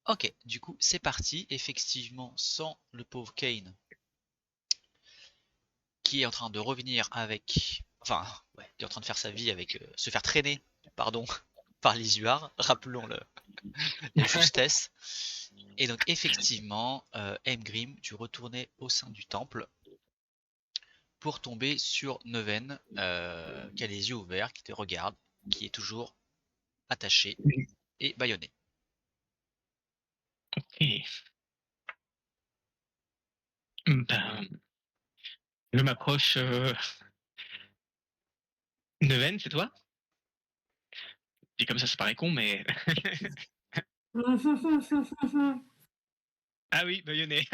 Ok, du coup, c'est parti. Effectivement, sans le pauvre Kane, qui est en train de revenir avec... Enfin, ouais, qui est en train de faire sa vie avec... se faire traîner, pardon, par les Huards, rappelons la justesse. Et donc, effectivement, Emgrim, tu retournais au sein du temple pour tomber sur Neven, qui a les yeux ouverts, qui te regarde, qui est toujours attaché et bâillonné. Et ben, je m'approche. Neven, c'est toi? Dit comme ça paraît con, mais. Ah oui, baïonné.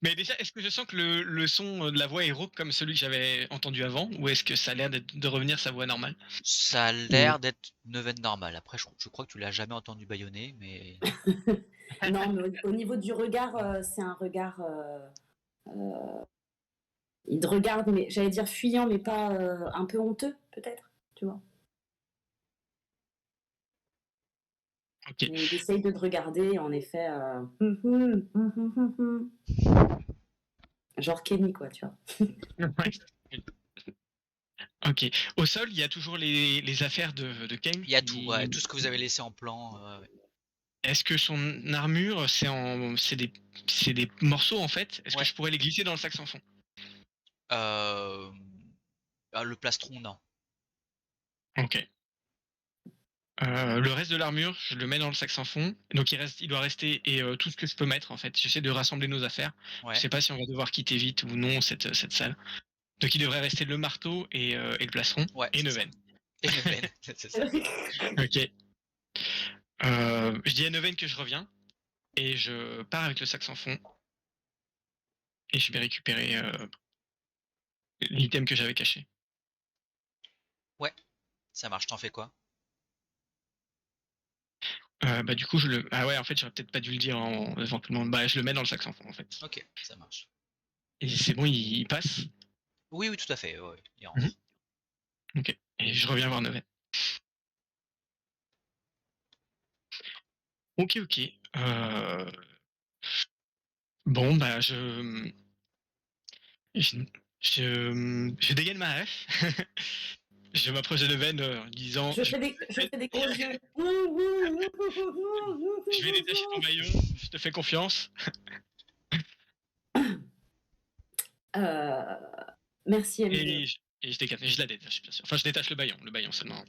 Mais déjà, est-ce que je sens que le son de la voix est rauque comme celui que j'avais entendu avant, ou est-ce que ça a l'air de revenir sa voix normale? Ça a l'air d'être Neven normal. Après, je crois que tu l'as jamais entendu bâillonner, mais Non, mais au niveau du regard, c'est un regard. Il te regarde, mais j'allais dire fuyant, mais pas un peu honteux, peut-être, tu vois. Ok. Mais il essaye de te regarder, en effet. Genre Kenny, quoi, tu vois. Ouais. Ok. Au sol, il y a toujours les affaires de Kane. il y a tout, ouais, tout ce que vous avez laissé en plan. Ouais. Est-ce que son armure, c'est des morceaux en fait? Est-ce que Ouais. je pourrais les glisser dans le sac sans fond? Euh, le plastron, non. Ok. Le reste de l'armure, je le mets dans le sac sans fond. Donc il doit rester et tout ce que je peux mettre en fait. J'essaie de rassembler nos affaires. Je Ouais. sais pas si on va devoir quitter vite ou non cette salle. Donc il devrait rester le marteau et le plastron Ouais, et c'est ça. Neven. Et Neven, c'est ça. Ok. Je dis à Neven que je reviens et je pars avec le sac sans fond et je vais récupérer l'item que j'avais caché. Ouais, ça marche. T'en fais quoi? Bah du coup ah ouais en fait j'aurais peut-être pas dû le dire éventuellement. Bah je le mets dans le sac sans fond en fait. Ok, ça marche. Et c'est bon il passe. Oui, oui, tout à fait. Ouais, il Mhm. rentre. Ok. Et je reviens voir Neven. Ok, ok. Bon, bah, je, je dégaine ma hache. Je m'approche de Neven en disant Je fais des gros yeux. je vais détacher ton maillon, je te fais confiance. Euh, merci, Emily. Et je la détache, bien sûr. Enfin, je détache le baillon seulement.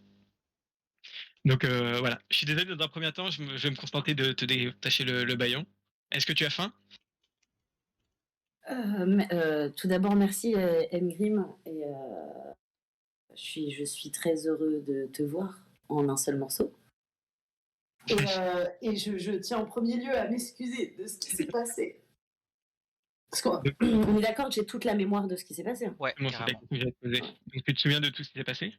Donc voilà. Je suis désolé, dans un premier temps, je vais me contenter de te détacher le baillon. Est-ce que tu as faim? Tout d'abord, merci, Emgrim. Et je suis très heureux de te voir en un seul morceau. Et je tiens en premier lieu à m'excuser de ce qui s'est passé. Parce qu'on est d'accord que j'ai toute la mémoire de ce qui s'est passé. Ouais, Bon, c'est la carrément. question que j'allais te poser. Ouais. Donc, tu te souviens de tout ce qui s'est passé?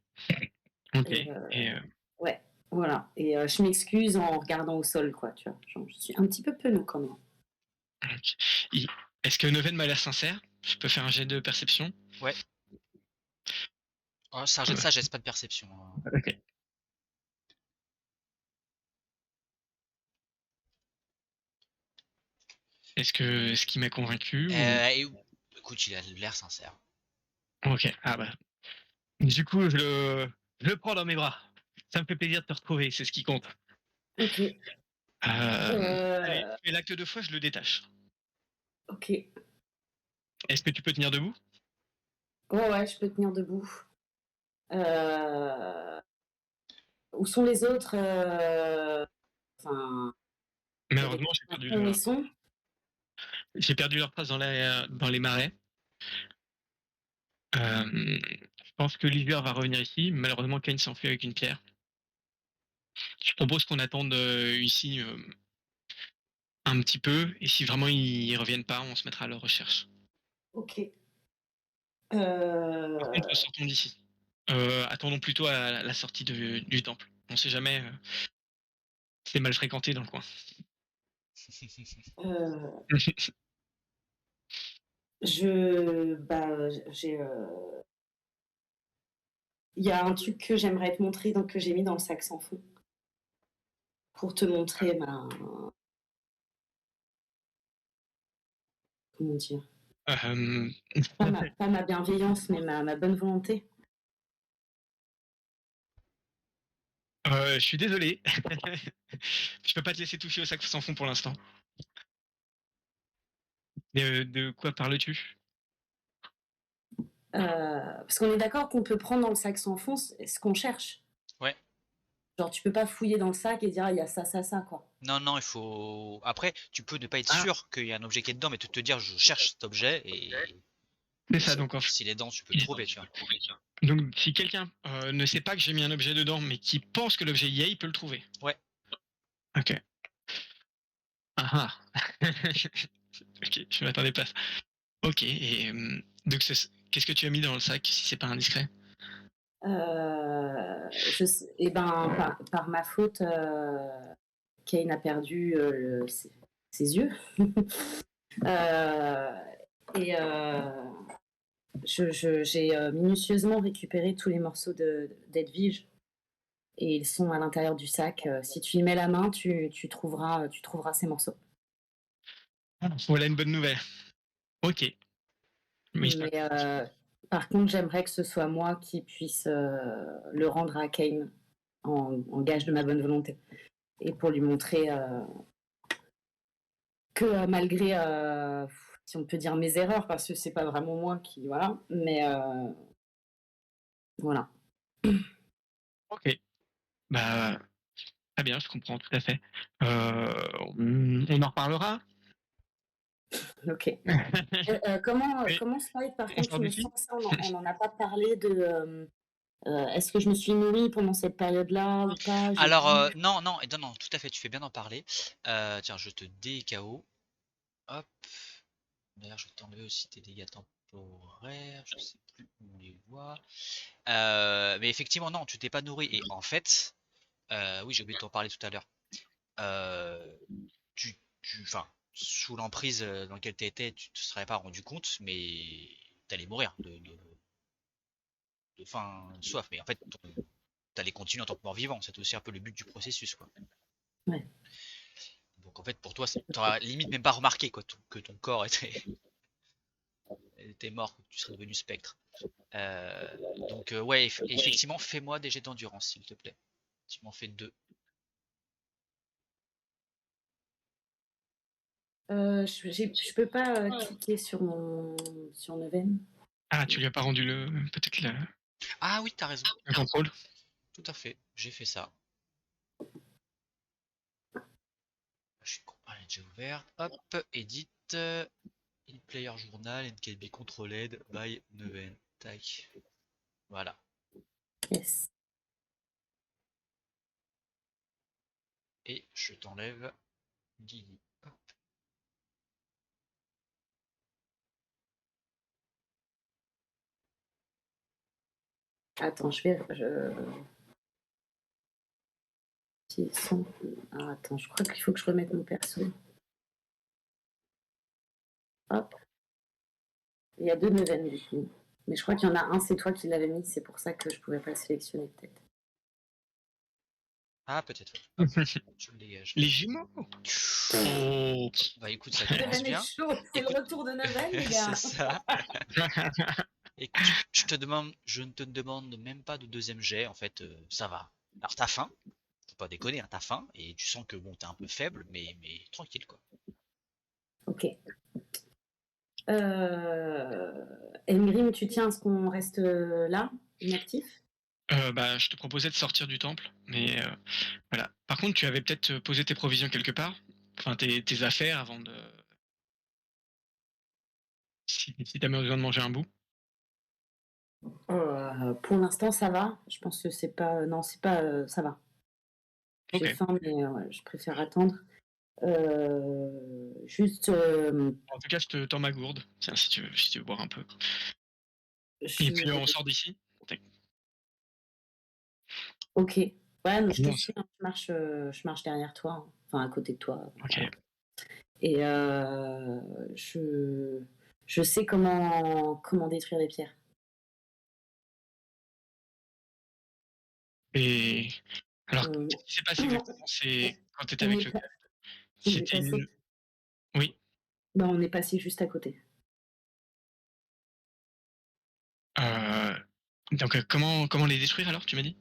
Ok. Et Et ouais, voilà. Et je m'excuse en regardant au sol, quoi, tu vois. Genre, je suis un petit peu penaud quand même. ok. Est-ce que Neven m'a l'air sincère? Je peux faire un jet de perception? Ouais. Oh, c'est un jet de Ouais. sagesse, pas de perception, hein. Ok. Est-ce qu'il m'a convaincu ou... Et, écoute, il a l'air sincère. Ok. Ah bah. Du coup, je le prends dans mes bras. Ça me fait plaisir de te retrouver, c'est ce qui compte. Ok. Allez, Euh, fais l'acte de foi, je le détache. ok. Est-ce que tu peux tenir debout? Ouais, ouais, je peux tenir debout. Euh, Où sont les autres Enfin, avec Malheureusement, j'ai perdu où ils leur, sont? j'ai perdu leur trace dans les marais. Je pense que l'hiver va revenir ici. Malheureusement, Kane s'enfuit avec une pierre. Je propose qu'on attende ici un petit peu, et si vraiment ils reviennent pas, on se mettra à leur recherche. Ok. Par Euh, contre, sortons d'ici. Attendons plutôt à la sortie du temple. On sait jamais, c'est mal fréquenté dans le coin. euh, j'ai. Il y a un truc que j'aimerais te montrer, donc que j'ai mis dans le sac sans fond. pour te montrer comment dire? Euh, Pas ma bienveillance, mais ma bonne volonté. je suis désolé. Je peux pas te laisser toucher au sac sans fond pour l'instant. De quoi parles-tu? Parce qu'on est d'accord qu'on peut prendre dans le sac sans fond ce qu'on cherche. Ouais. Genre, tu peux pas fouiller dans le sac et dire: «Ah, il y a ça, ça, ça», quoi. Non, il faut. Après, tu peux ne pas être Ah, sûr qu'il y a un objet qui est dedans, mais te dire je cherche cet objet c'est et ça, donc en fait. s'il est dedans, tu peux le trouver, tu vois. Donc si quelqu'un ne sait pas que j'ai mis un objet dedans, mais qui pense que l'objet y est, il peut le trouver. Ouais. Ok. Ah ah. Ok, je m'attendais pas à ça. Ok, et donc qu'est-ce que tu as mis dans le sac si c'est pas indiscret? Et ben, par ma faute, Kane a perdu ses yeux. Euh, et j'ai minutieusement récupéré tous les morceaux d'Edwige et ils sont à l'intérieur du sac. Si tu y mets la main, tu trouveras ces morceaux. Voilà une bonne nouvelle. Ok. Mais Mais par contre, j'aimerais que ce soit moi qui puisse le rendre à Kane en gage de ma bonne volonté. Et pour lui montrer que malgré, si on peut dire mes erreurs, parce que c'est pas vraiment moi qui. Voilà. Mais voilà. ok. Bah très bien, je comprends tout à fait. On en reparlera. Ok. Comment, Mais Spike, par on contre, sort tu me d'ici. sens ça, on n'en a pas parlé de. Est-ce que je me suis nourrie pendant cette période-là ou pas? J'ai Alors, bu. non, tout à fait, tu fais bien d'en parler. Tiens, je te DKO. Hop. D'ailleurs, je vais t'enlever aussi tes dégâts temporaires. Je sais plus où on les voit. Mais effectivement, non, tu t'es pas nourri. Et en fait, oui, j'ai oublié de t'en parler tout à l'heure. Euh, enfin, sous l'emprise dans laquelle tu étais, tu te serais pas rendu compte, mais t'allais mourir de faim, de soif. Mais en fait, t'allais continuer en tant que mort-vivant. C'est aussi un peu le but du processus, quoi. Ouais. Donc en fait, pour toi, t'auras limite même pas remarqué quoi, que ton corps était mort, que tu serais devenu spectre. Donc ouais, effectivement, fais-moi des jets d'endurance, s'il te plaît. Tu m'en fais deux. Je peux pas cliquer sur Neven. Ah, tu lui as pas rendu peut-être Ah oui, t'as raison. le contrôle. Tout à fait, j'ai fait ça. Je suis con, elle est déjà ouverte. Hop, edit. In player journal and can be controlled by Neven. Tac. Voilà. Yes. Et je t'enlève Guigui. Hop. Attends, Ah, attends, je crois qu'il faut que je remette mon perso. Hop. Il y a deux Neven du coup. Mais je crois qu'il y en a un, c'est toi qui l'avais mis, c'est pour ça que je pouvais pas le sélectionner peut-être. Ah, peut-être. Hop, tu le dégages. Les jumeaux. Oh. Bah écoute, ça commence Neven est bien. chaud, c'est le Écoute, retour de Neven, les c'est gars. ça. Écoute, je ne te demande même pas de deuxième jet, en fait, ça va. Alors t'as faim, faut pas déconner, hein, t'as faim, et tu sens que bon, t'es un peu faible, mais tranquille quoi. Ok. Engrim, tu tiens à ce qu'on reste là, inactif? Bah, je te proposais de sortir du temple, mais voilà. Par contre, tu avais peut-être posé tes provisions quelque part, enfin tes affaires avant de. Si t'as besoin de manger un bout. Pour l'instant, ça va. Je pense que c'est pas. Non, c'est pas. Ça va. Ok. J'ai faim, mais ouais, je préfère attendre. Juste. En tout cas, je te tends ma gourde. Tiens, si tu veux boire un peu. Et Je... puis on sort d'ici. Ok. Ouais, non, je te Non, suis, hein. Je marche derrière toi, hein. Enfin, à côté de toi. ok. Voilà. Et je sais comment détruire les pierres. Et alors, Euh, ce qui s'est passé exactement, c'est quand tu étais On avec est, le pa- casque? on est C'était passé, une... Oui. on est passé juste à côté. Euh, donc comment les détruire alors, tu m'as dit?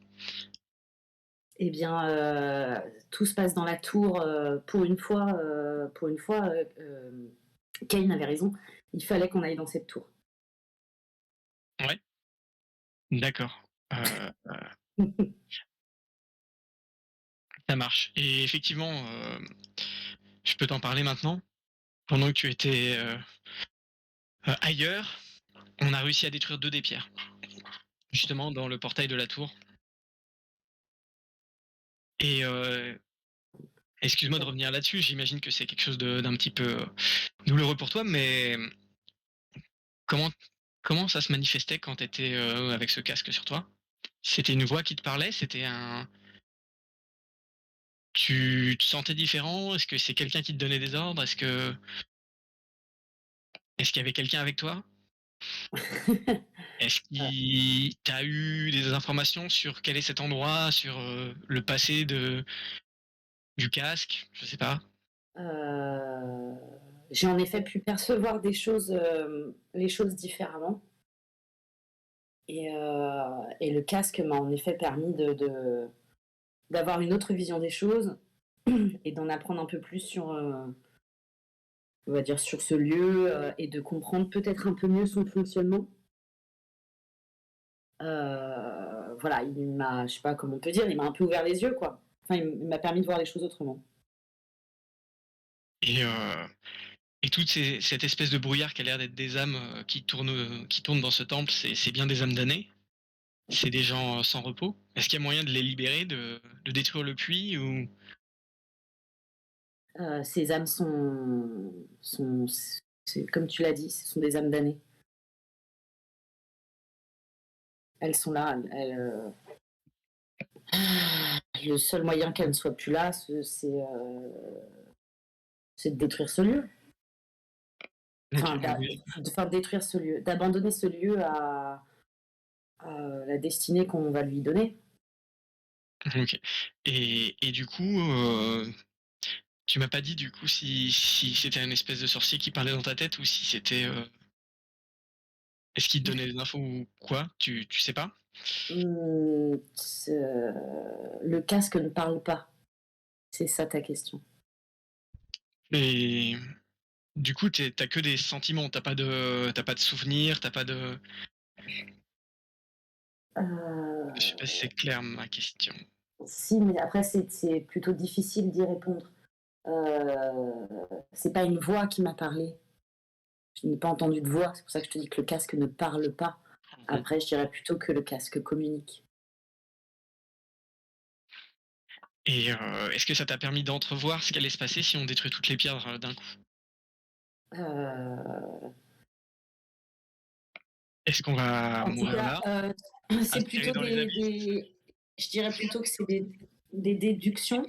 Eh bien, tout se passe dans la tour. Pour une fois, Kane avait raison. Il fallait qu'on aille dans cette tour. Ouais. D'accord. Ça marche. Et effectivement, je peux t'en parler maintenant. Pendant que tu étais ailleurs, on a réussi à détruire 2 des pierres, justement dans le portail de la tour. Et excuse-moi de revenir là-dessus, j'imagine que c'est quelque chose d'un petit peu douloureux pour toi, mais comment, comment ça se manifestait quand tu étais avec ce casque sur toi? C'était une voix qui te parlait? C'était un... Tu te sentais différent? Est-ce que c'est quelqu'un qui te donnait des ordres? Est-ce qu'il y avait quelqu'un avec toi? Est-ce qu'il t'a eu des informations sur quel est cet endroit, sur le passé du casque? Je sais pas. Euh, j'ai en effet pu percevoir les choses différemment. Et le casque m'a en effet permis d'avoir une autre vision des choses et d'en apprendre un peu plus on va dire, sur ce lieu et de comprendre peut-être un peu mieux son fonctionnement. Voilà, il m'a, je sais pas comment on peut dire, il m'a un peu ouvert les yeux, quoi. Enfin, il m'a permis de voir les choses autrement. Et, euh, et toute cette espèce de brouillard qui a l'air d'être des âmes qui tournent dans ce temple, c'est bien des âmes damnées? C'est des gens sans repos? Est-ce qu'il y a moyen de les libérer, de détruire le puits ou... Ces âmes sont comme tu l'as dit, ce sont des âmes damnées. Elles sont là. Le seul moyen qu'elles ne soient plus là, c'est de détruire ce lieu. Enfin, détruire ce lieu, d'abandonner ce lieu à la destinée qu'on va lui donner. Ok. Et du coup, tu m'as pas dit du coup si c'était un espèce de sorcier qui parlait dans ta tête ou si c'était... Est-ce qu'il te donnait des infos ou quoi? Tu sais pas? Le casque ne parle pas. C'est ça ta question. Et du coup, t'as que des sentiments, t'as pas de souvenirs, t'as pas de... Je sais pas si c'est clair ma question. Si, mais après, c'est plutôt difficile d'y répondre. Euh, c'est pas une voix qui m'a parlé. Je n'ai pas entendu de voix. C'est pour ça que je te dis que le casque ne parle pas. Après, je dirais plutôt que le casque communique. Et est-ce que ça t'a permis d'entrevoir ce qui allait se passer si on détruit toutes les pierres d'un coup? Euh, Est-ce qu'on va En tout mourir cas, là, c'est aspiré plutôt dans les abysses? je dirais plutôt que c'est des déductions,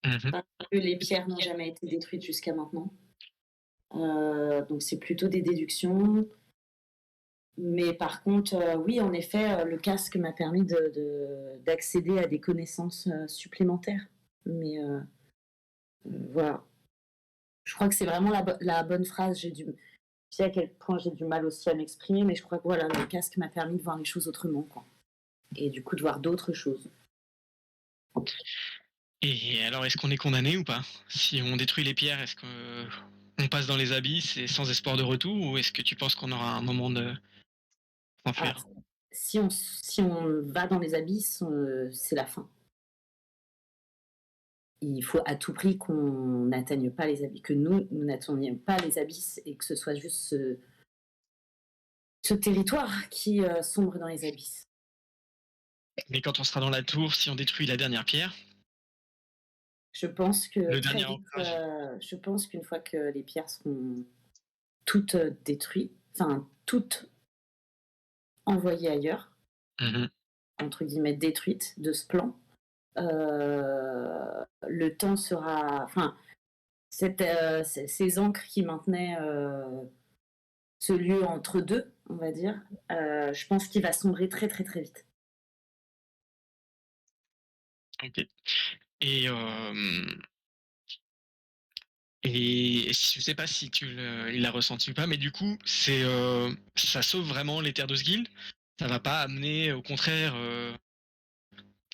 Mhm. parce que les pierres n'ont jamais été détruites jusqu'à maintenant. Donc c'est plutôt des déductions. Mais par contre, oui, en effet, le casque m'a permis d'accéder à des connaissances supplémentaires. Mais voilà, je crois que c'est vraiment la bonne phrase. Je sais à quel point j'ai du mal aussi à m'exprimer, mais je crois que voilà, le casque m'a permis de voir les choses autrement, quoi. Et du coup, de voir d'autres choses. Et alors, est-ce qu'on est condamné ou pas? Si on détruit les pierres, est-ce qu'on passe dans les abysses et sans espoir de retour, ou est-ce que tu penses qu'on aura un moment de Ah, s'enfuir? si on va dans les abysses, c'est la fin. Il faut à tout prix qu'on n'atteigne pas les abysses, que nous n'atteignions pas les abysses et que ce soit juste ce territoire qui sombre dans les abysses. Mais quand on sera dans la tour, si on détruit la dernière pierre, Je pense que le très dernier vite, ancrage. je pense qu'une fois que les pierres seront toutes détruites, enfin toutes envoyées ailleurs, Mhm. entre guillemets détruites de ce plan, le temps sera, enfin, ces encres qui maintenaient ce lieu entre deux, on va dire, je pense qu'il va sombrer très très très vite. Ok. Et, et je sais pas si il l'a ressenti ou pas, mais du coup, ça sauve vraiment les terres de Sguild. Ça va pas amener, au contraire,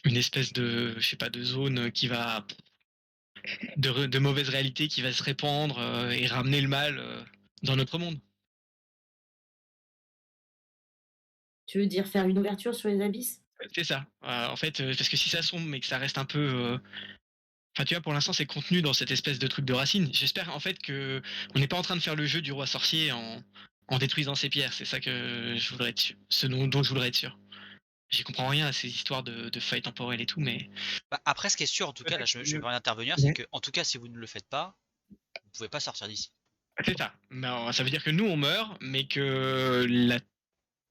une espèce de, je sais pas, de zone qui va de mauvaise réalité qui va se répandre et ramener le mal dans notre monde. Tu veux dire faire une ouverture sur les abysses? C'est ça. En fait, parce que si ça sombre mais que ça reste un peu, enfin, tu vois, pour l'instant, c'est contenu dans cette espèce de truc de racine. J'espère en fait que on n'est pas en train de faire le jeu du roi sorcier en détruisant ses pierres. C'est ça que je voudrais être sûr. Ce dont je voudrais être sûr. J'y comprends rien à ces histoires de failles temporelles et tout, mais Bah, après, ce qui est sûr, en tout cas, là, je vais intervenir, c'est ouais. que, en tout cas, si vous ne le faites pas, vous pouvez pas sortir d'ici. C'est ça. Mais alors, ça veut dire que nous on meurt, mais que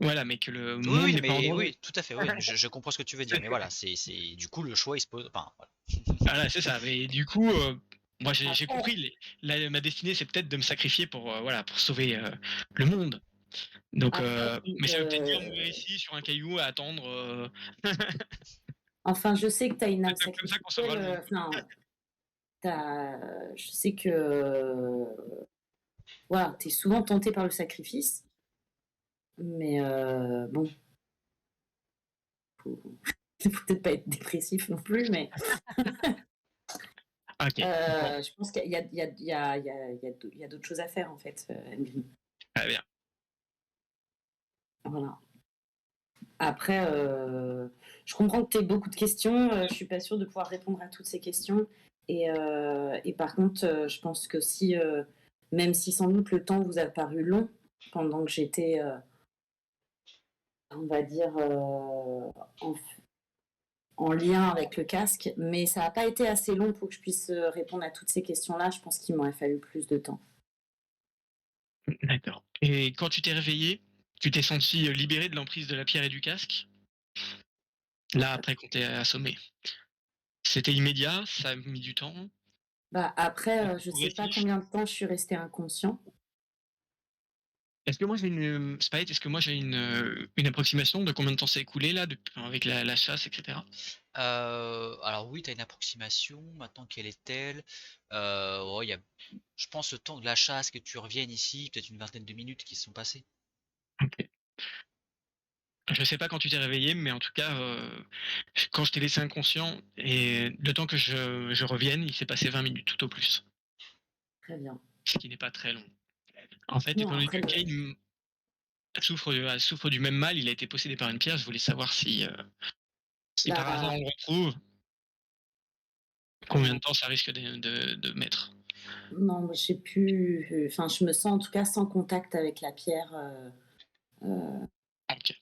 voilà, mais que le Oui, monde oui, n'est pas en mais danger. oui, tout à fait, oui, mais je comprends ce que tu veux dire, mais voilà, du coup, le choix, il se pose, enfin, voilà. Voilà, c'est ça. Mais du coup, moi j'ai Après, compris. Ma destinée, c'est peut-être de me sacrifier pour voilà, pour sauver le monde. Donc, oui, mais ça veut peut-être dire mourir ici sur un caillou à attendre. enfin, je sais que tu as une âme C'est comme ça qu'on sauvera sacrificielle. le monde. Enfin, je sais que voilà, tu es souvent tenté par le sacrifice, mais bon, faut, faut peut-être pas être dépressif non plus, mais Ok. Bon, je pense qu'il y a, il y a, il y a, il y a, il y a d'autres choses à faire en fait, Emily. très bien. Voilà. Après, je comprends que tu aies beaucoup de questions. Je suis pas sûre de pouvoir répondre à toutes ces questions. Et par contre, je pense que si, même si sans doute le temps vous a paru long pendant que j'étais, on va dire, en lien avec le casque, mais ça n'a pas été assez long pour que je puisse répondre à toutes ces questions-là. Je pense qu'il m'aurait fallu plus de temps. D'accord. Et quand tu t'es réveillé, tu t'es senti libéré de l'emprise de la pierre et du casque. Là, après qu'on t'ait assommé. C'était immédiat, ça a mis du temps. Bah, après, je ne sais pas Progressif. combien de temps je suis restée inconscient. Est-ce que moi j'ai une Spite, est-ce que moi j'ai une approximation de combien de temps s'est écoulé là avec la chasse, etc. Alors oui, tu as une approximation, maintenant quelle est-elle? Ouais, je pense le temps de la chasse, que tu reviennes ici, peut-être une vingtaine de minutes qui se sont passées. Ok. Je sais pas quand tu t'es réveillé, mais en tout cas, quand je t'ai laissé inconscient et le temps que je revienne, il s'est passé 20 minutes tout au plus, Très bien. ce qui n'est pas très long. En fait, Non, étant donné après, que Kane souffre du même mal, il a été possédé par une pierre, je voulais savoir si par hasard bah, on le retrouve, combien de temps ça risque de mettre. non, moi, j'ai pu. Enfin, je me sens en tout cas sans contact avec la pierre. Euh, Ok,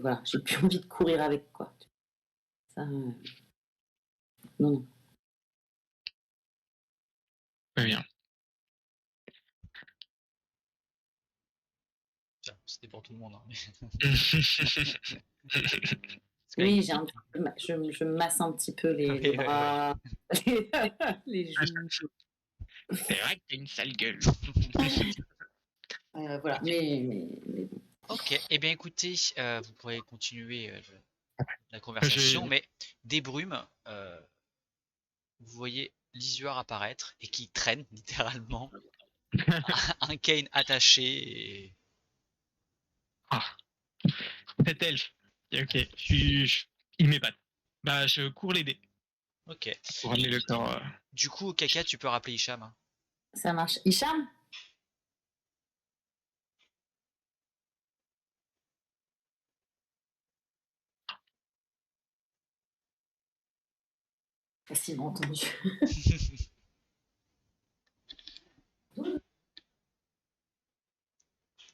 voilà, j'ai plus envie de courir avec quoi. Ça, non, non. très bien. Tiens, c'était pour tout le monde, hein, mais- parce que- Oui, je me masse un petit peu les Ouais, ouais, ouais. bras, les joues. C'est vrai que t'as une sale gueule. Voilà, mais bon. Ok, eh bien écoutez, vous pourrez continuer la conversation, J'ai- mais des brumes, vous voyez Lisuard apparaître et qui traîne littéralement un Kane attaché. Ah, cet elfe. Ok, il m'épate. Bah, je cours l'aider Ok. pour ramener le corps. Du coup, Kaka, tu peux rappeler Hicham, hein. Ça marche. Hicham? Facilement entendu.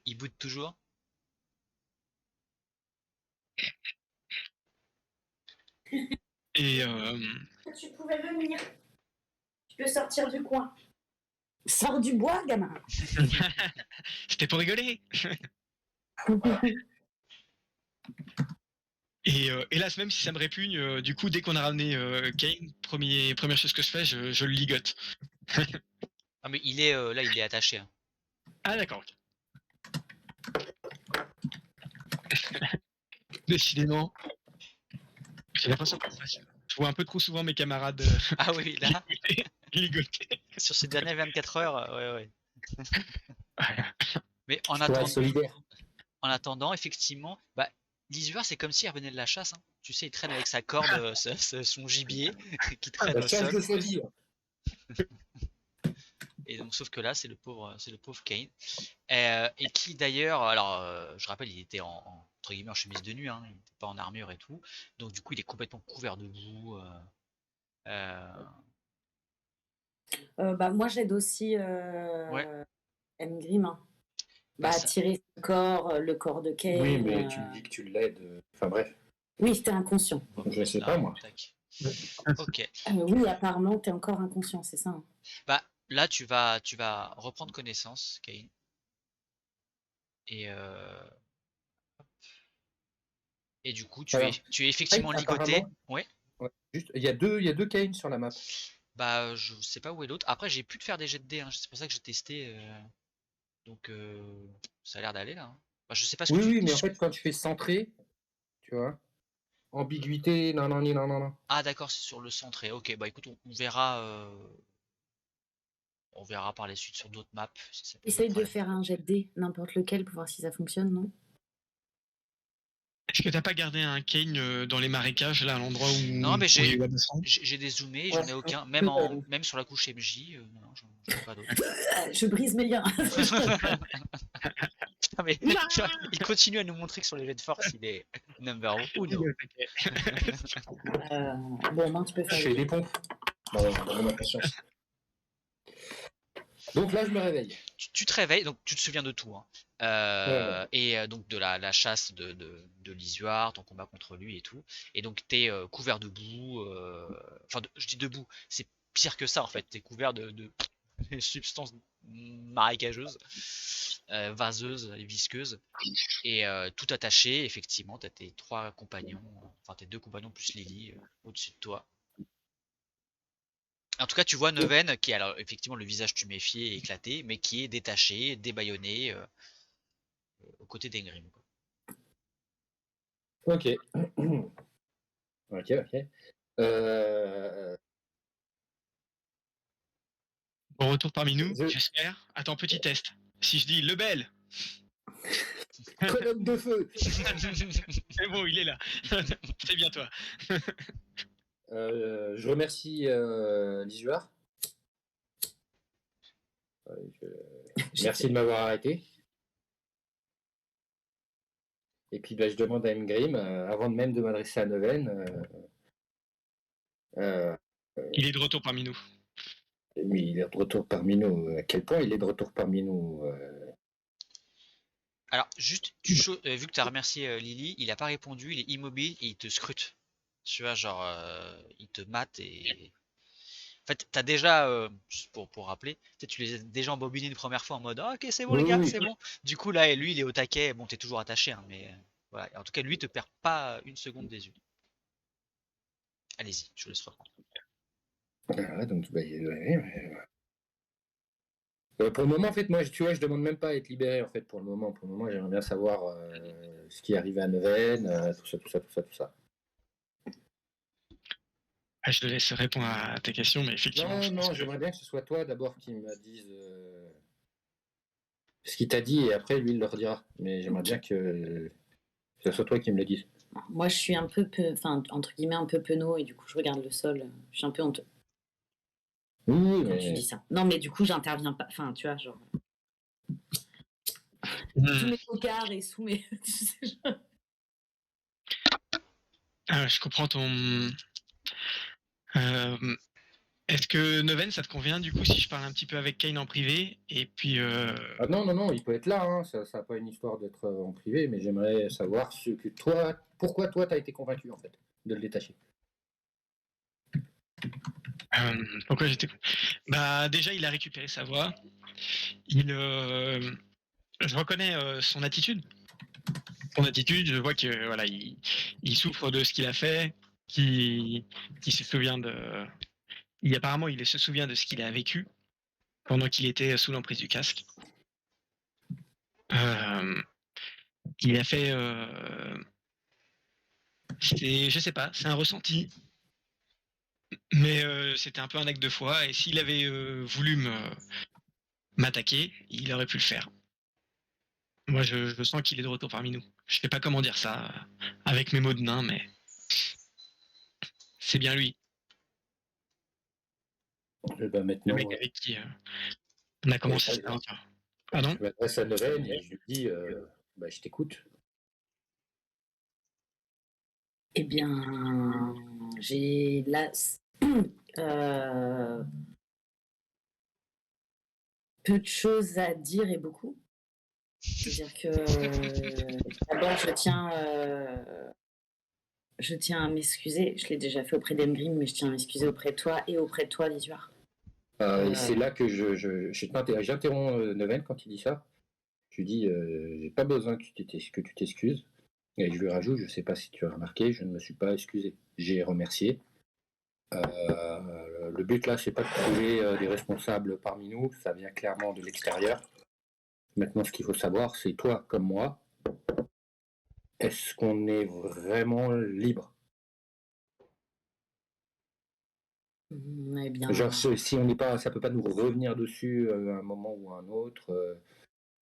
Il boude toujours. Et Tu pouvais venir. Tu peux sortir du coin. Sors du bois, gamin. c'était pour rigoler. Et hélas, même si ça me répugne, du coup, dès qu'on a ramené Kane, première chose que je fais, je le ligote. Ah mais il est là, il est attaché, hein. Ah d'accord, ok. Décidément, j'ai l'impression que vois un peu trop souvent mes camarades Ah oui, là, ligoter. sur ces dernières 24 heures, ouais. Mais Toi, solidaire. en attendant, effectivement, bah, l'Isuar, c'est comme s'il revenait de la chasse, hein. Tu sais, il traîne avec sa corde, son gibier, qui traîne La au chasse sol. de sa vie. Et donc, sauf que là, c'est le pauvre Kane. Et qui d'ailleurs, alors, je rappelle, il était entre guillemets en chemise de nuit, hein, il n'était pas en armure et tout. Donc, du coup, il est complètement couvert de boue. Bah, moi, j'aide aussi Ouais, Ngrim, hein. bah Bah, ça. tirer le corps de Kane. Oui, mais tu me dis que tu l'aides. Enfin bref, Oui, c'était inconscient. Bon, je sais là, pas moi. tac. Ok. Oui, apparemment, t'es encore inconscient, c'est ça, hein. Bah, là, tu vas reprendre connaissance, Kane. Et du coup, Alors, tu es effectivement ligoté. apparemment, Ouais. ouais, juste, il y a deux Kane sur la map. Bah, je sais pas où est l'autre. Après, j'ai pu te faire des jets de dés, hein. C'est pour ça que j'ai testé. Donc, ça a l'air d'aller là, hein. Bah, je sais pas ce que Oui, tu. oui, mais en fait, quand tu fais centrer, tu vois, ambiguïté, non, non, non, non, non. Ah, d'accord, c'est sur le centré. Ok, bah écoute, on verra. On verra par la suite sur d'autres maps si ça pose des Essaye de problèmes. faire un jet de dés, n'importe lequel, pour voir si ça fonctionne, non? Est-ce que t'as pas gardé un Kane dans les marécages, là, à l'endroit où Non, mais il y a eu la descente? j'ai dézoomé, Ouais, j'en ai aucun. ouais. Même sur la couche MJ, non, j'en ai pas d'autres. Je brise mes liens. Non, mais il continue à nous montrer que sur les jets de force, il est number uno. Bon, moi, tu peux Je faire fais des pompes. Dans ma conscience. Donc là, je me réveille. Tu te réveilles, donc tu te souviens de tout, hein. Ouais. Et donc de la chasse de l'Isuar, ton combat contre lui et tout. Et donc t'es couvert de boue. Enfin, je dis de boue, c'est pire que ça en fait. T'es couvert de substances marécageuses, vaseuses et visqueuses. Et tout attaché, effectivement, t'as tes trois compagnons, enfin tes deux compagnons plus Lily au-dessus de toi. En tout cas, tu vois Neven qui a alors effectivement le visage tuméfié et éclaté, mais qui est détaché, débaillonné aux côtés d'Engrim, quoi. Ok. Ok. Euh, Bon retour parmi nous, Je- j'espère. Attends, petit test. Si je dis Lebel, Colonne de feu. c'est bon, il est là. C'est bien toi. Je remercie l'Isuar. Merci de m'avoir arrêté. Et puis bah, je demande à Ngrim, avant même de m'adresser à Neven, Il est de retour parmi nous. mais il est de retour parmi nous. À quel point il est de retour parmi nous Alors, juste, vu que tu as remercié Lily, il a pas répondu, il est immobile et il te scrute. Tu vois, genre, il te mate et. En fait, t'as déjà, juste pour rappeler, tu les as déjà embobinés une première fois en mode ah, ok, c'est bon les Oui, gars, oui. c'est bon. Du coup, là, lui, il est au taquet. Bon, t'es toujours attaché, hein, mais voilà. En tout cas, lui, il te perd pas une seconde des yeux. Allez-y, je vous laisse reprendre. Voilà, donc, bah, pour le moment, en fait, moi, tu vois, je demande même pas à être libéré, en fait, pour le moment. Pour le moment, j'aimerais bien savoir ce qui est arrivé à Neven, tout ça. Ah, je te laisse répondre à ta question, mais effectivement. Non, j'aimerais bien que ce soit toi d'abord qui me dise ce qu'il t'a dit et après lui il le redira. Mais j'aimerais bien que ce soit toi qui me le dise. Moi, je suis un peu, enfin, entre guillemets, un peu penaud, et du coup, je regarde le sol. Je suis un peu honteux Oui, quand tu dis ça. Non, mais du coup, j'interviens pas. Enfin, tu vois, genre, sous mes cocards et sous mes. Je comprends ton. Est-ce que Neven, ça te convient du coup si je parle un petit peu avec Kane en privé et puis Ah non, il peut être là. Hein. Ça n'a pas une histoire d'être en privé, mais j'aimerais savoir ce que toi, pourquoi toi t'as été convaincu en fait de le détacher. pourquoi j'étais. Bah déjà, il a récupéré sa voix. Je reconnais son attitude. Son attitude, je vois que voilà, il souffre de ce qu'il a fait, qui se souvient de. Apparemment, il se souvient de ce qu'il a vécu pendant qu'il était sous l'emprise du casque. Il a fait. Je sais pas, c'est un ressenti. Mais c'était un peu un acte de foi, et s'il avait voulu m'attaquer, il aurait pu le faire. Moi, je sens qu'il est de retour parmi nous. Je sais pas comment dire ça avec mes mots de nain, mais c'est bien lui, Ben le maintenant, mec avec qui on a commencé je cette aventure. Pardon? m'adresse à Neven et je lui dis je t'écoute. Eh bien, j'ai là euh, peu de choses à dire et beaucoup. C'est-à-dire que d'abord, je tiens à m'excuser. Je l'ai déjà fait auprès d'Emgrim, mais je tiens à m'excuser auprès de toi et auprès de toi, Lisuar. Et c'est là que j'interromps Neven quand il dit ça. Je lui dis j'ai pas besoin que que tu t'excuses. Et je lui rajoute, je sais pas si tu as remarqué, je ne me suis pas excusé. J'ai remercié. Le but là, c'est pas de trouver des responsables parmi nous, ça vient clairement de l'extérieur. Maintenant, ce qu'il faut savoir, c'est toi comme moi, est-ce qu'on est vraiment libre? Eh bien, Genre, si on n'est pas, ça peut pas nous revenir dessus à un moment ou à un autre.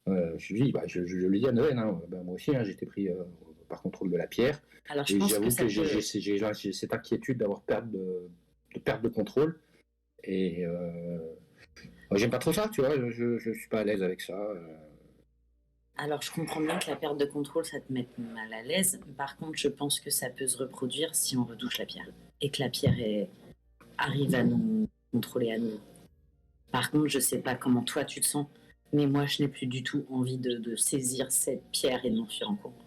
Je lui dis, je lui dis à Noël, hein, moi aussi, hein, j'étais pris par contrôle de la pierre. alors je Et pense que j'avoue ça que peut... j'ai cette inquiétude d'avoir perte de contrôle. Et moi, j'aime pas trop ça, tu vois, je suis pas à l'aise avec ça. Alors je comprends bien que la perte de contrôle, ça te mette mal à l'aise. Par contre, je pense que ça peut se reproduire si on retouche la pierre. Et que la pierre arrive à nous contrôler à nouveau. Par contre, je sais pas comment toi tu te sens, mais moi je n'ai plus du tout envie de saisir cette pierre et de m'enfuir en courant.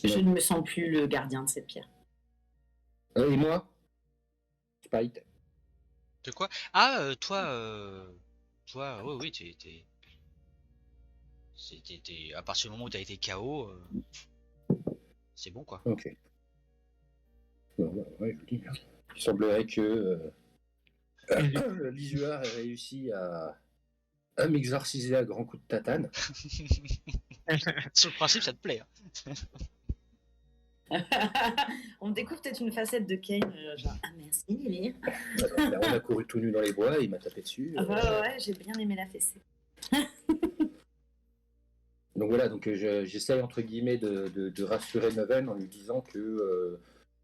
Je ne me sens plus le gardien de cette pierre. Et moi, Spite, De quoi? Ah, toi, oui, à partir du moment où t'as été KO, c'est bon quoi. ok. Bon, ouais, je vous dis. Il semblerait que l'Isuar ait réussi à m'exorciser à grands coups de tatane. Sur le principe, ça te plaît. Hein. On découvre peut-être une facette de Kane, genre ah merci Lily. Alors, on a couru tout nu dans les bois, il m'a tapé dessus. Ouais, j'ai bien aimé la fessée. Donc voilà, donc j'essaye entre guillemets de rassurer Neven en lui disant que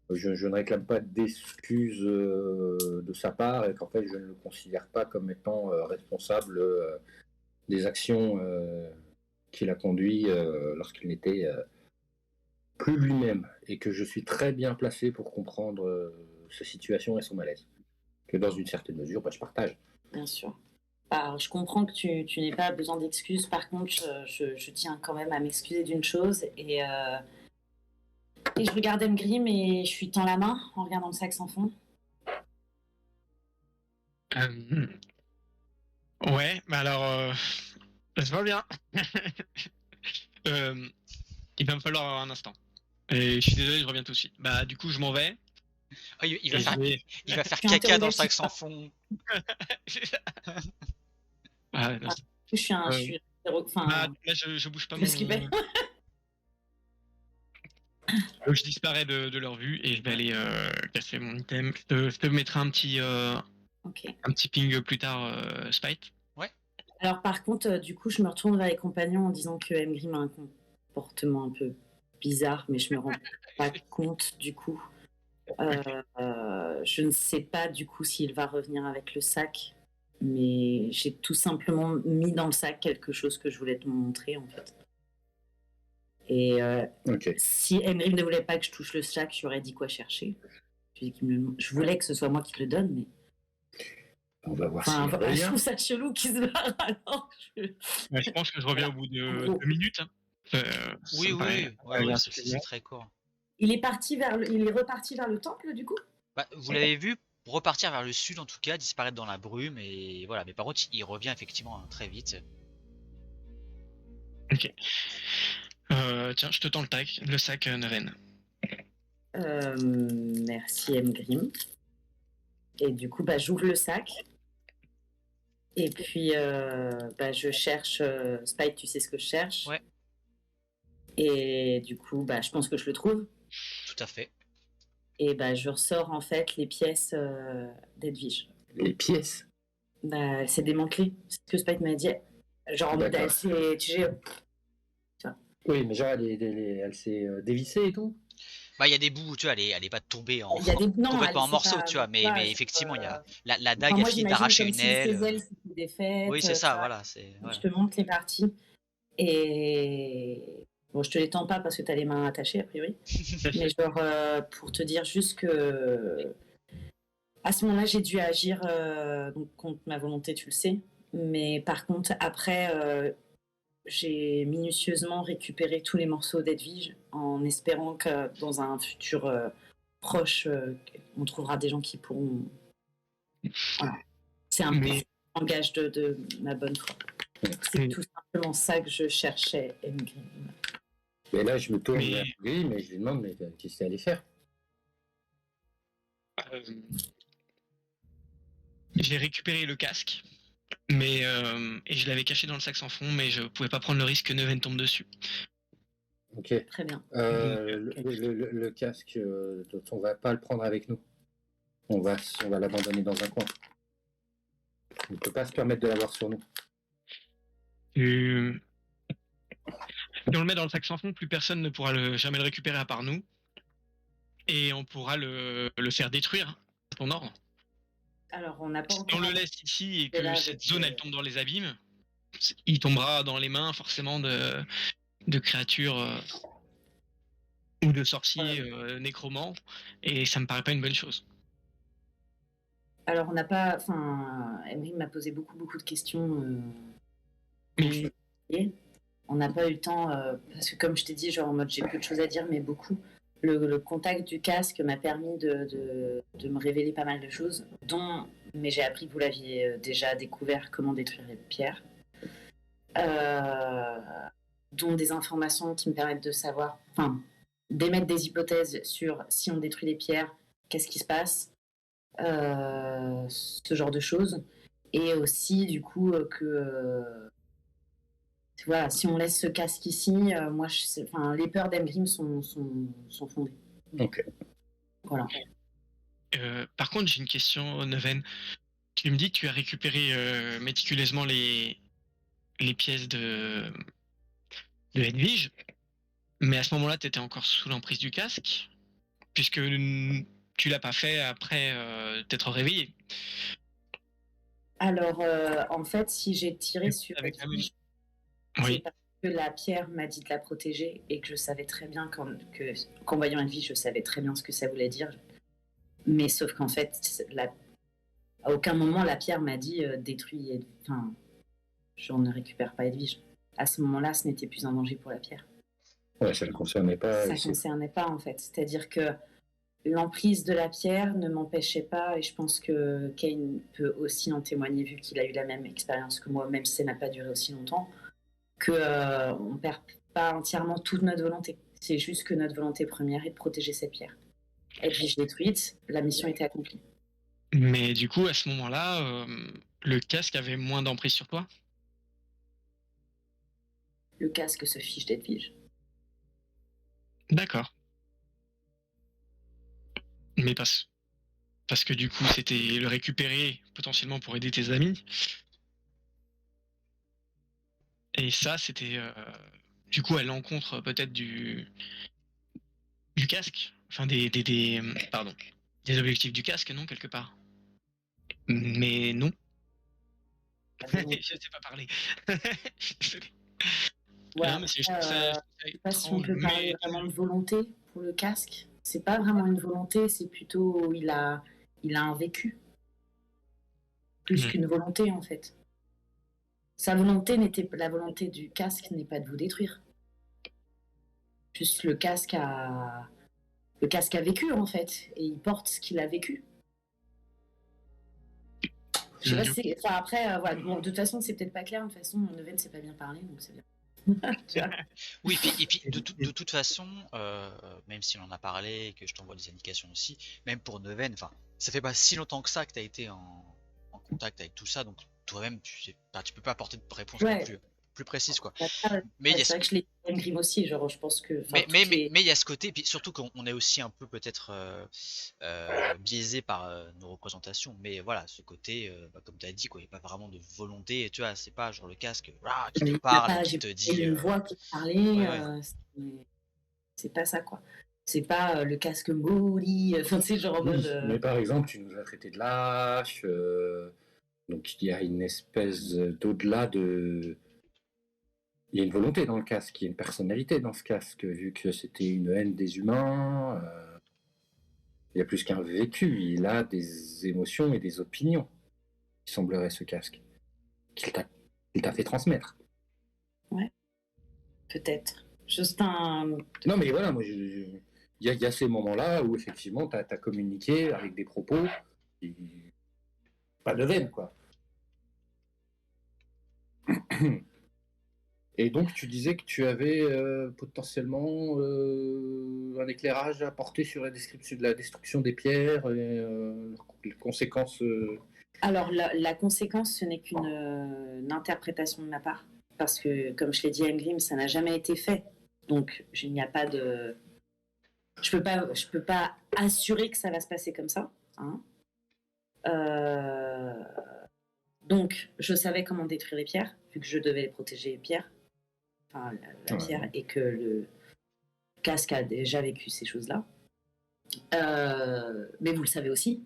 je ne réclame pas d'excuses de sa part et qu'en fait je ne le considère pas comme étant responsable des actions qu'il a conduit lorsqu'il n'était plus lui-même et que je suis très bien placé pour comprendre sa situation et son malaise. Que dans une certaine mesure, je partage. Bien sûr. Alors, je comprends que tu n'aies pas besoin d'excuses. Par contre, je tiens quand même à m'excuser d'une chose. Et je regarde Emgrim et je lui tends la main en regardant le sac sans fond. Ouais, mais alors, ça va bien. Il va me falloir un instant. Et je suis désolé, je reviens tout de suite. Bah, du coup, je m'en vais. Ah, il et va faire, je vais- il va faire Je suis caca dans le sac interrogatif. sans fond. Ah, non, Je suis un. Euh, Je suis, enfin, bah, là, je bouge pas je mon. vais skipper. Je disparais de leur vue et je vais aller casser mon item. Je te mettrai Ok. un petit ping plus tard, Spite. Alors, par contre, du coup, je me retourne vers les compagnons en disant que Emgrim a un comportement un peu bizarre, mais je me rends pas compte du coup. Je ne sais pas du coup s'il va revenir avec le sac, mais j'ai tout simplement mis dans le sac quelque chose que je voulais te montrer en fait. Et Ok. si Emmerich ne voulait pas que je touche le sac, j'aurais dit quoi chercher. Je voulais que ce soit moi qui te le donne, mais. On va voir Enfin, s'il je revient. trouve ça chelou qu'il se barre alors. Ouais, je pense que je reviens au bout de 2 minutes. Hein. Ça Oui, me paraît ouais, bien c'est suffisant. très court. Il est reparti vers le temple du coup. Bah, vous l'avez vu repartir vers le sud en tout cas, disparaître dans la brume et voilà. Mais par contre, il revient effectivement hein, très vite. Ok. Tiens, je te tends le sac, Neven. Merci Emgrim. Et du coup, j'ouvre le sac. Et puis, je cherche. Spike, tu sais ce que je cherche. Ouais. Et du coup, je pense que je le trouve. Tout à fait. Et bah, je ressors en fait les pièces d'Edwige. Les pièces. Bah, elle s'est démantelée. C'est ce que Spike m'a dit. Genre en mode, D'accord. elle s'est. Tu sais, Oui, mais genre, elle s'est dévissée et tout. Bah, il y a des bouts, tu vois, elle est pas tombée en il y a des. Non, complètement en c'est morceaux, pas. tu vois, mais Voilà, mais genre, effectivement, il y a la dague enfin, a moi, fini j'imagine d'arracher comme une si ses aile. ailes s'étaient Oui, défaites, c'est tu ça, vois. voilà, c'est Donc, je voilà. te montre les parties. Et. Bon, je te les tends pas parce que tu as les mains attachées, a priori. Mais genre, pour te dire juste que. À ce moment-là, j'ai dû agir donc, contre ma volonté, tu le sais. Mais par contre, après, j'ai minutieusement récupéré tous les morceaux d'Edwige en espérant que dans un futur proche, on trouvera des gens qui pourront. Voilà. C'est un Mais langage de ma bonne foi. C'est tout simplement ça que je cherchais, Emgrim. Et là, je me tourne Mais- vers lui, mais je lui demande, mais qu'est-ce qu'elle allait faire? J'ai récupéré le casque, mais et je l'avais caché dans le sac sans fond, mais je pouvais pas prendre le risque que Neven tombe dessus. Ok. Très bien. Le casque, on va pas le prendre avec nous. On va l'abandonner dans un coin. On ne peut pas se permettre de l'avoir sur nous. Si on le met dans le sac sans fond, plus personne ne pourra jamais le récupérer à part nous. Et on pourra le faire détruire à ton ordre. Alors, on n'a pas Si encore. on le laisse ici et Et là, que cette avec, zone elle tombe dans les abîmes, il tombera dans les mains forcément de créatures ou de sorciers nécromants, et ça me paraît pas une bonne chose. Alors, on n'a pas. Enfin, Emery m'a posé beaucoup de questions. Mais On n'a pas eu le temps, parce que comme je t'ai dit, genre en mode j'ai peu de choses à dire, mais beaucoup. Le contact du casque m'a permis de me révéler pas mal de choses, mais j'ai appris que vous l'aviez déjà découvert comment détruire les pierres, euh, dont des informations qui me permettent de savoir, enfin, d'émettre des hypothèses sur si on détruit les pierres, qu'est-ce qui se passe, ce genre de choses. Et aussi, du coup, que voilà, si on laisse ce casque ici, moi, les peurs d'Emgrim sont fondées. Ok. Voilà. par contre, j'ai une question, Neven. Tu me dis que tu as récupéré méticuleusement les pièces de Hedwige, mais à ce moment-là, tu étais encore sous l'emprise du casque, puisque tu l'as pas fait après t'être réveillé. Alors, en fait, si j'ai tiré sur Avec la Edwige, Oui. c'est parce que la pierre m'a dit de la protéger et que je savais très bien qu'en voyant Edwige, je savais très bien ce que ça voulait dire. Mais sauf qu'en fait, à aucun moment, la pierre m'a dit détruis. Enfin, j'en ne récupère pas Edwige. À ce moment-là, ce n'était plus un danger pour la pierre. Ouais, ça ne concernait pas. Ça ne concernait pas, en fait. C'est-à-dire que l'emprise de la pierre ne m'empêchait pas, et je pense que Kane peut aussi en témoigner vu qu'il a eu la même expérience que moi, même si ça n'a pas duré aussi longtemps, qu'on ne perd pas entièrement toute notre volonté. C'est juste que notre volonté première est de protéger cette pierre. Edwige détruite, la mission était accomplie. Mais du coup, à ce moment-là, le casque avait moins d'emprise sur toi? Le casque se fiche d'Edwige. D'accord. Mais parce que du coup, c'était le récupérer potentiellement pour aider tes amis. Et ça, c'était du coup à l'encontre peut-être du casque. Enfin, pardon. Des objectifs du casque, non, quelque part. Mais non. Je sais pas parler. Désolé. Ouais, Non, mais je sais pas si on peut parler vraiment de volonté pour le casque. C'est pas vraiment une volonté, c'est plutôt il a un vécu plus qu'une volonté en fait. La volonté du casque n'est pas de vous détruire. Juste le casque a vécu en fait et il porte ce qu'il a vécu. Je sais pas si enfin après voilà. Bon, de toute façon c'est peut-être pas clair. De toute façon Neven sait pas bien parler donc c'est bien. Oui, et puis de toute façon, même si on en a parlé et que je t'envoie des indications aussi, même pour Neven, enfin, ça fait pas si longtemps que ça que t'as été en contact avec tout ça, donc toi-même, tu peux pas apporter de réponse non plus. plus précise, quoi. Après, Mais il y a c'est vrai que je l'ai dit à Grim aussi, genre, je pense que. Enfin, mais toutes les- il y a ce côté, puis surtout qu'on est aussi un peu peut-être biaisé par nos représentations, mais voilà, ce côté, comme tu as dit, quoi, il n'y a pas vraiment de volonté, tu vois, c'est pas genre le casque qui te Il y a parle, pas- qui J'ai te pas dit. une voix qui parlait, Ouais. c'est pas ça, quoi. C'est pas le casque Molly, enfin, c'est genre en Oui, mode. mais par exemple, tu nous as traité de lâche, donc il y a une espèce d'au-delà de. Il y a une volonté dans le casque, il y a une personnalité dans ce casque, vu que c'était une haine des humains. Il y a plus qu'un vécu, il a des émotions et des opinions, il semblerait, ce casque, qu'il t'a fait transmettre. Peut-être. Juste un. Non, mais voilà, moi, il y a ces moments-là où effectivement, tu as communiqué avec des propos, et pas de veine, quoi. Et donc, tu disais que tu avais potentiellement un éclairage à apporter sur la description de la destruction des pierres et les conséquences. Alors, la conséquence, ce n'est qu'une interprétation de ma part. Parce que, comme je l'ai dit à Ingrim, ça n'a jamais été fait. Donc, il n'y a pas de. Je peux pas assurer que ça va se passer comme ça. Hein. Donc, je savais comment détruire les pierres, vu que je devais les protéger, les pierres. Enfin, la Ouais. pierre, et que le casque a déjà vécu ces choses-là. Mais vous le savez aussi.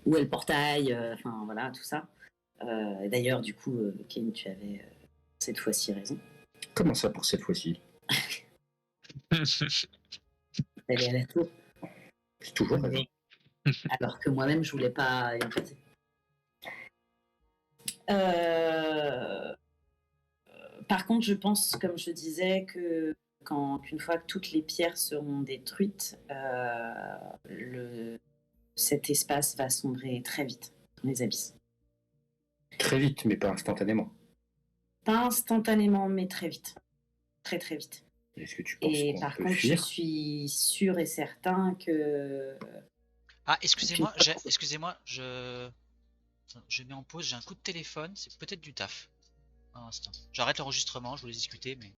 Où est le portail, enfin voilà, tout ça. D'ailleurs, du coup, Ken, tu avais cette fois-ci raison. Comment ça pour cette fois-ci? D'aller à la tour. J'ai toujours raison. Alors que moi-même, je voulais pas y en passer. Par contre, je pense, comme je disais, que qu'une fois que toutes les pierres seront détruites, cet espace va sombrer très vite dans les abysses. Très vite, mais pas instantanément. Pas instantanément, mais très vite. Très très vite. Est-ce que tu penses Et qu'on par peut contre, je fuir? suis sûr et certain que. Ah, excusez-moi, je mets en pause, j'ai un coup de téléphone, c'est peut-être du taf. Un instant. J'arrête l'enregistrement, je voulais discuter, mais.